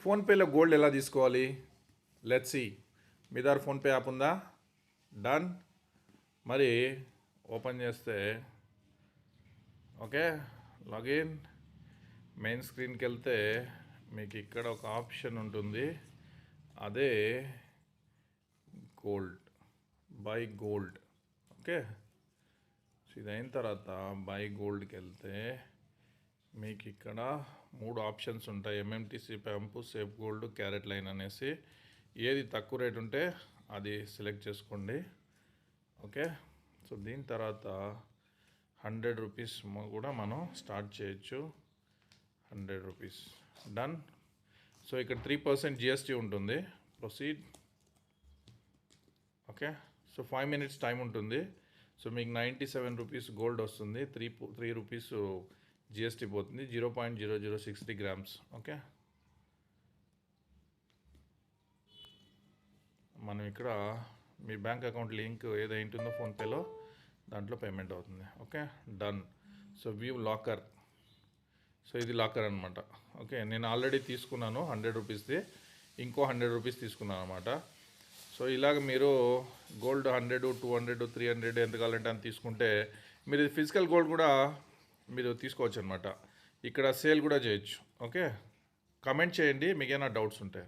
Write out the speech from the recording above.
ఫోన్పేలో గోల్డ్ ఎలా తీసుకోవాలి? Let's see. మీ దగ్గర ఫోన్పే యాప్ ఉందా? డన్. మరి ఓపెన్ చేస్తే ఓకే, లాగిన్. మెయిన్ స్క్రీన్కి వెళ్తే మీకు ఇక్కడ ఒక ఆప్షన్ ఉంటుంది, అదే గోల్డ్, బై గోల్డ్. ఓకే, ఇది అయిన తర్వాత బై గోల్డ్కి వెళ్తే మీకు ఇక్కడ 3 ఆప్షన్స్ ఉంటాయి, ఎంఎంటీసీ, పంపు, సేఫ్ గోల్డ్, క్యారెట్ లైన్ అనేసి. ఏది తక్కువ రేట్ ఉంటే అది సెలెక్ట్ చేసుకోండి. ఓకే, సో దీని తర్వాత 100 రూపీస్ కూడా మనం స్టార్ట్ చేయొచ్చు. 100 రూపీస్ డన్. సో ఇక్కడ 3% జిఎస్టీ ఉంటుంది. Proceed. Okay, so 5 minutes time ఉంటుంది. సో మీకు 97 రూపీస్ గోల్డ్ వస్తుంది. 3 రూపీస్ జిఎస్టీ పోతుంది. 0.0060 grams. ఓకే, మనం ఇక్కడ మీ బ్యాంక్ అకౌంట్ లింక్ ఏదైంటుందో ఫోన్పేలో దాంట్లో పేమెంట్ అవుతుంది. Okay, done. So view locker. So ఇది లాకర్ అనమాట. ఓకే, నేను ఆల్రెడీ తీసుకున్నాను 100 రూపీస్ది, ఇంకో 100 రూపీస్ తీసుకున్నాను అనమాట. సో ఇలాగ మీరు గోల్డ్ 100, 200, 300 ఎంత కావాలంటే అంత తీసుకుంటే మీరు ఫిజికల్ గోల్డ్ కూడా మీరు తీసుకోవచ్చు అనమాట. ఇక్కడ సేల్ కూడా చేయొచ్చు. ఓకే, కమెంట్ చేయండి మీకు ఏమైనా డౌట్స్ ఉంటే.